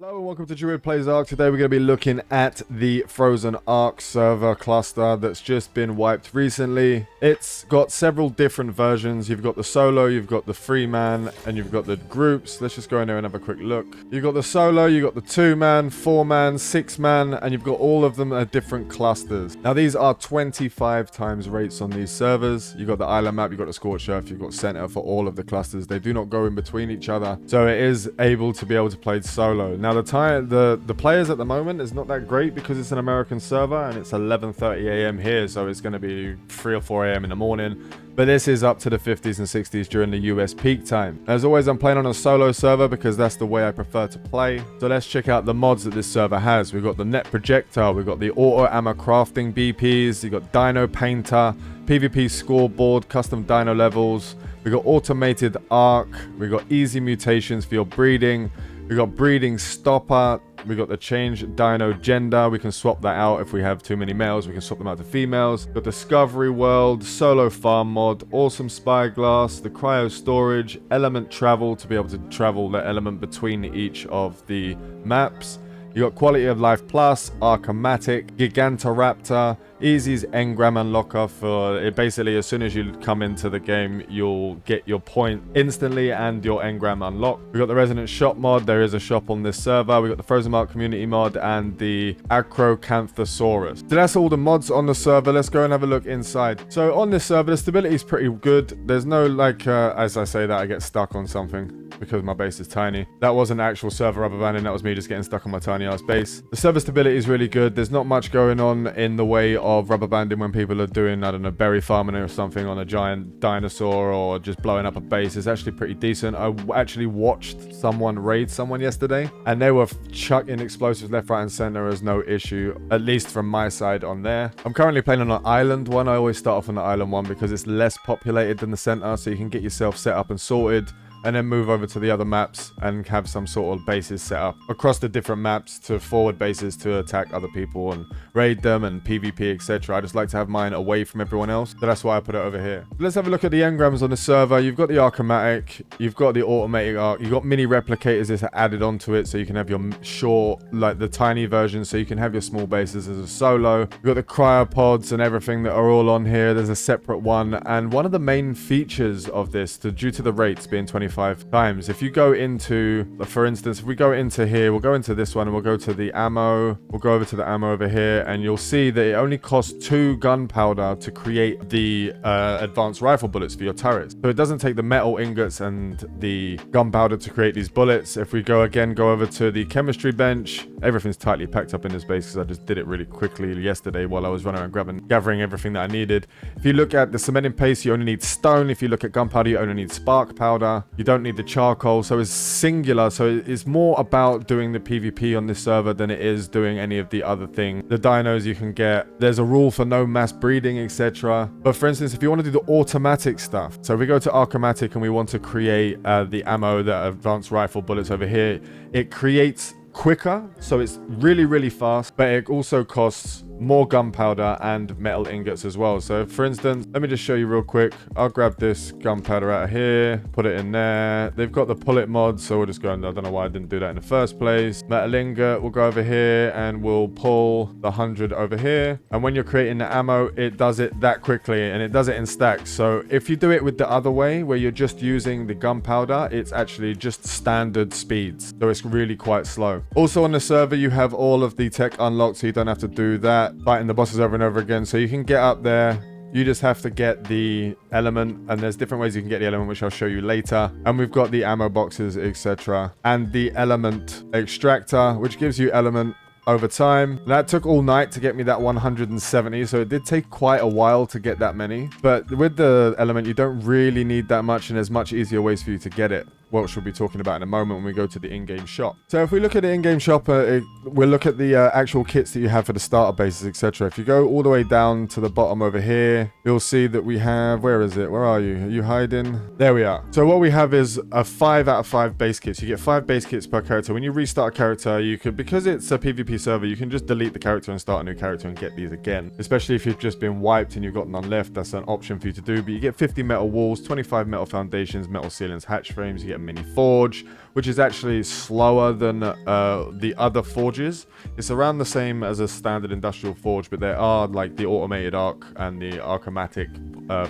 Hello and welcome to Druid Plays Ark. Today we're going to be looking at the Frozen Ark server cluster that's just been wiped recently. It's got several different versions. You've got the solo, you've got the 3-man, and you've got the groups. Let's just go in there and have a quick look. You've got the solo, you've got the 2-man, 4-man, 6-man, and you've got all of them at different clusters. Now these are 25 times rates on these servers. You've got the island map, you've got the scorched earth, you've got center for all of the clusters. They do not go in between each other, so it is able to be able to play solo. Now the players at the moment is not that great because it's an American server and it's 11:30 a.m. here, so it's going to be 3 or 4 a.m. in the morning. But this is up to the 50s and 60s during the US peak time. As always, I'm playing on a solo server because that's the way I prefer to play. So let's check out the mods that this server has. We've got the net projector, we've got the auto ammo crafting BPs, you've got dino painter, PvP scoreboard, custom dino levels, we've got automated arc, we've got easy mutations for your breeding, we've got breeding stopper, we got the change dino gender. We can swap that out if we have too many males. We can swap them out to females. Got discovery world, solo farm mod, awesome spyglass, the cryo storage, element travel to be able to travel the element between each of the maps. You got quality of life plus, Archematic, Gigantoraptor, Easy's Engram unlocker for it. Basically, as soon as you come into the game, you'll get your point instantly and your Engram unlocked. We got the Resident Shop mod. There is a shop on this server. We got the Frozen Ark community mod and the Acrocanthosaurus. So that's all the mods on the server. Let's go and have a look inside. So on this server, the stability is pretty good. There's no as I say that, I get stuck on something because my base is tiny. That wasn't actual server rubber banding. That was me just getting stuck on my tiny ass base. The server stability is really good. There's not much going on in the way of rubber banding when people are doing, I don't know, berry farming or something on a giant dinosaur or just blowing up a base. It's actually pretty decent. I actually watched someone raid someone yesterday and they were chucking explosives left, right and center as no issue, at least from my side on there. I'm currently playing on an island one. I always start off on the island one because it's less populated than the center, so you can get yourself set up and sorted and then move over to the other maps and have some sort of bases set up across the different maps to forward bases to attack other people and raid them and PvP, etc. I just like to have mine away from everyone else, so that's why I put it over here. Let's have a look at the engrams on the server. You've got the Archematic, you've got the automatic arc, you've got mini replicators that are added onto it, so you can have your short, like the tiny version, so you can have your small bases as a solo. You've got the cryopods and everything that are all on here. There's a separate one, and one of the main features of this, due to the rates being 25 times, if you go into, for instance, if we go into here, we'll go into this one and we'll go to the ammo, we'll go over to the ammo over here, and you'll see that it only costs 2 gunpowder to create the advanced rifle bullets for your turrets. So it doesn't take the metal ingots and the gunpowder to create these bullets. If we go over to the chemistry bench, everything's tightly packed up in this base because I just did it really quickly yesterday while I was running around gathering everything that I needed. If you look at the cementing paste, you only need stone. If you look at gunpowder, you only need spark powder. You don't need the charcoal, so it's singular. So it's more about doing the PvP on this server than it is doing any of the other thing. The dinos you can get, there's a rule for no mass breeding, etc. But for instance, if you want to do the automatic stuff, so if we go to Archematic and we want to create the ammo, the advanced rifle bullets over here, it creates quicker, so it's really fast, but it also costs more gunpowder and metal ingots as well. So for instance, let me just show you real quick. I'll grab this gunpowder out of here, put it in there. They've got the pull it mod, so we'll just go, I don't know why I didn't do that in the first place. Metal ingot, we'll go over here and we'll pull the 100 over here, and when you're creating the ammo, it does it that quickly and it does it in stacks. So if you do it with the other way where you're just using the gunpowder, it's actually just standard speeds, so it's really quite slow. Also on the server, you have all of the tech unlocked, so you don't have to do that, fighting the bosses over and over again. So you can get up there, you just have to get the element, and there's different ways you can get the element, which I'll show you later. And we've got the ammo boxes, etc. and the element extractor, which gives you element over time. That took all night to get me that 170, so it did take quite a while to get that many. But with the element, you don't really need that much, and there's much easier ways for you to get it, which we'll be talking about in a moment when we go to the in-game shop. So if we look at the in-game shop, we'll look at the actual kits that you have for the starter bases, etc. If you go all the way down to the bottom over here, you'll see that we have, where is it? Where are you? Are you hiding? There we are. So what we have is a 5 out of 5 base kits. You get 5 base kits per character. When you restart a character, you could, because it's a PvP server, you can just delete the character and start a new character and get these again. Especially if you've just been wiped and you've got none left, that's an option for you to do. But you get 50 metal walls, 25 metal foundations, metal ceilings, hatch frames. You get a mini forge, which is actually slower than the other forges. It's around the same as a standard industrial forge, but there are like the automated arc and the arcomatic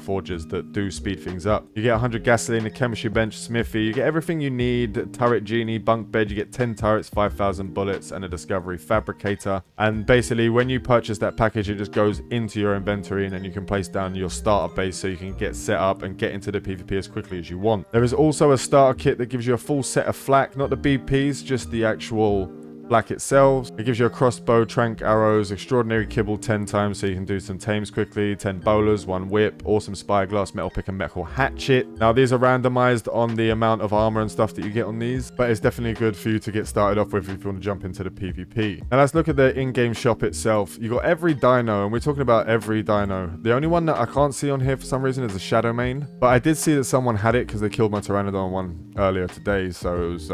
forges that do speed things up. You get 100 gasoline, a chemistry bench, smithy, you get everything you need, turret genie, bunk bed, you get 10 turrets, 5,000 bullets, and a discovery fabricator. And basically when you purchase that package, it just goes into your inventory, and then you can place down your starter base so you can get set up and get into the PvP as quickly as you want. There is also a starter kit that gives you a full set of flak, not the BPs, just the actual flak itself. It gives you a crossbow, trank arrows, extraordinary kibble 10 times so you can do some tames quickly, 10 bowlers, 1 whip, awesome spyglass, metal pick and metal hatchet. Now these are randomized on the amount of armor and stuff that you get on these, but it's definitely good for you to get started off with if you want to jump into the PvP. Now let's look at the in-game shop itself. You got every dino, and we're talking about every dino. The only one that I can't see on here for some reason is the Shadow Mane, but I did see that someone had it because they killed my Pteranodon one earlier today, so it was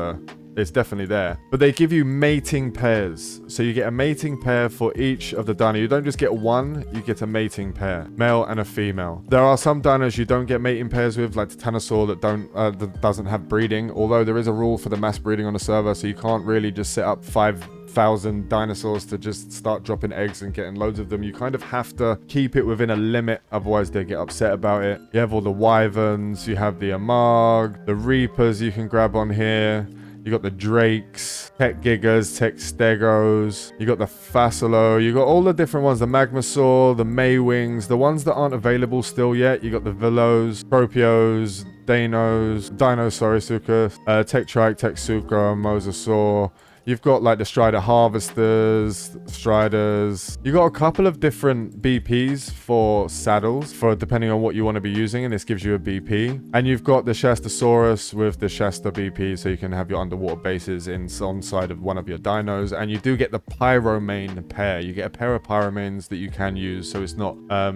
it's definitely there. But they give you mating pairs. So you get a mating pair for each of the dino. You don't just get one, you get a mating pair. Male and a female. There are some dinos you don't get mating pairs with, like the Titanosaur that doesn't have breeding. Although there is a rule for the mass breeding on the server, so you can't really just set up 5,000 dinosaurs to just start dropping eggs and getting loads of them. You kind of have to keep it within a limit, otherwise they get upset about it. You have all the wyverns, you have the Amarg, the Reapers you can grab on here. You got the Drakes, Tech Gigas, Tech Stegos. You got the Fasolo. You got all the different ones. The Magmasaur, the Maywings. The ones that aren't available still yet. You got the Velos, Propios, Dinosaurus, Tech Trike, Tech Sucra, Mosasaur. You've got like the Strider Harvesters, Striders. You got a couple of different BPs for saddles, for depending on what you want to be using, and this gives you a BP. And you've got the Shastasaurus with the Shasta BP, so you can have your underwater bases on side of one of your dinos. And you do get the Pyromane pair. You get a pair of Pyromanes that you can use, so it's not,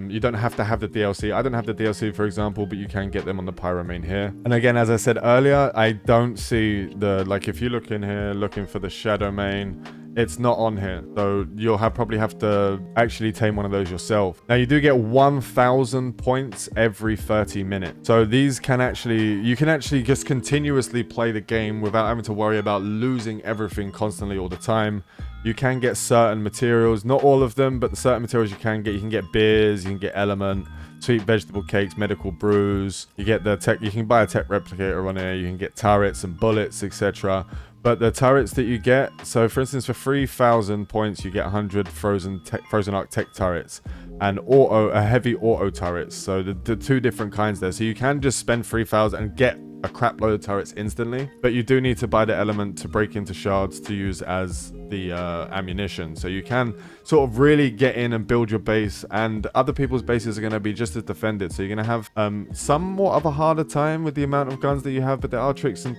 you don't have to have the DLC. I don't have the DLC, for example, but you can get them on the Pyromane here. And again, as I said earlier, I don't see the, like if you look in here, looking for the Shadow Mane, it's not on here, so you'll probably have to actually tame one of those yourself. Now you do get 1,000 points every 30 minutes, so these can actually, you can actually just continuously play the game without having to worry about losing everything constantly all the time. You can get certain materials, not all of them, but the certain materials you can get beers, you can get element, sweet vegetable cakes, medical brews. You get the tech, you can buy a tech replicator on here, you can get turrets and bullets, etc. But the turrets that you get, so for instance, for 3,000 points, you get 100 Frozen Ark tech turrets and heavy auto turrets. So the two different kinds there. So you can just spend 3,000 and get a crap load of turrets instantly, but you do need to buy the element to break into shards to use as the ammunition. So you can sort of really get in and build your base, and other people's bases are going to be just as defended. So you're going to have somewhat of a harder time with the amount of guns that you have, but there are tips and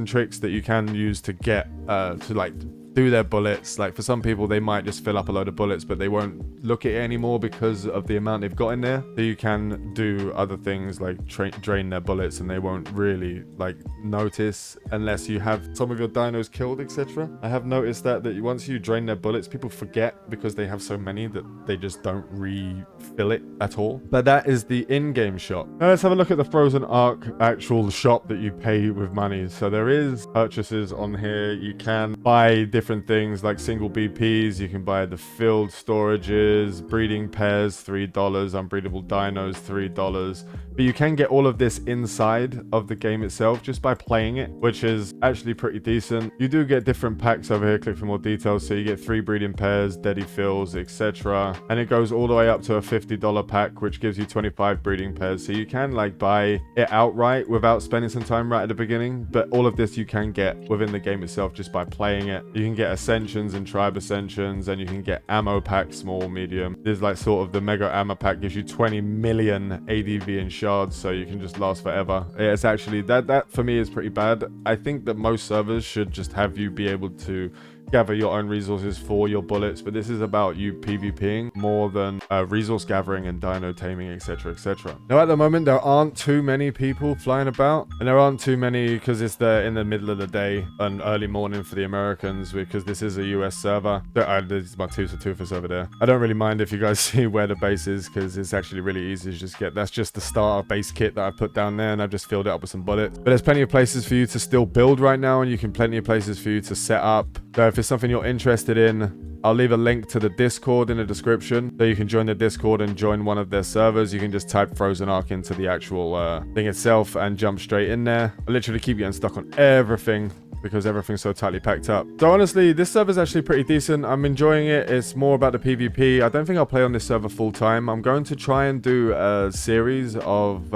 tricks that you can use to get to like do their bullets. Like for some people, they might just fill up a load of bullets, but they won't look at it anymore because of the amount they've got in there. So you can do other things like drain their bullets, and they won't really like notice unless you have some of your dinos killed, etc. I have noticed that once you drain their bullets, people forget because they have so many that they just don't refill it at all. But that is the in-game shop. Now let's have a look at the Frozen Ark actual shop that you pay with money. So there is purchases on here. You can buy different things like single BPs. You can buy the filled storages, breeding pairs, $3, unbreedable dinos, $3. But you can get all of this inside of the game itself just by playing it, which is actually pretty decent. You do get different packs over here. Click for more details. So you get 3 breeding pairs, deady fills, etc. And it goes all the way up to a $50 pack, which gives you 25 breeding pairs. So you can like buy it outright without spending some time right at the beginning. But all of this you can get within the game itself just by playing it. You can get ascensions and tribe ascensions, and you can get ammo packs, small, medium. There's like sort of the mega ammo pack gives you 20 million ADV in shards, so you can just last forever. It's actually that for me is pretty bad. I think that most servers should just have you be able to gather your own resources for your bullets, but this is about you PvPing more than resource gathering and dino taming, etc, etc. Now at the moment there aren't too many people flying about, and there aren't too many because it's in the middle of the day and early morning for the Americans, because this is a US server. There's my Toothless over there. I don't really mind if you guys see where the base is, because it's actually really easy to just get. That's just the starter base kit that I put down there, and I've just filled it up with some bullets. But there's plenty of places for you to still build right now, and you can plenty of places for you to set up. So if it's something you're interested in, I'll leave a link to the Discord in the description, so you can join the Discord and join one of their servers. You can just type Frozen Ark into the actual thing itself and jump straight in there. I literally keep getting stuck on everything because everything's so tightly packed up. So honestly, this server's actually pretty decent. I'm enjoying it. It's more about the PvP. I don't think I'll play on this server full time. I'm going to try and do a series of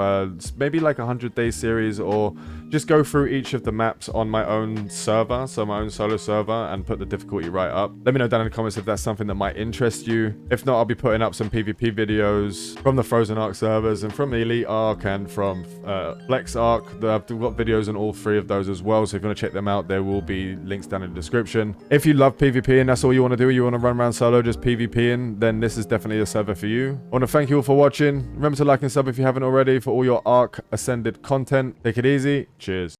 maybe like 100-day series, or just go through each of the maps on my own server, so my own solo server, and put the difficulty right up. Let me know down in the comments if that's something that might interest you. If not, I'll be putting up some PvP videos from the Frozen Ark servers and from the Elite Ark and from Flex Ark. I've got videos on all three of those as well, so if you want to check them out, there will be links down in the description. If you love PvP and that's all you want to do, you want to run around solo just PvPing, then this is definitely a server for you. I want to thank you all for watching. Remember to like and sub if you haven't already for all your Ark Ascended content. Take it easy. Cheers.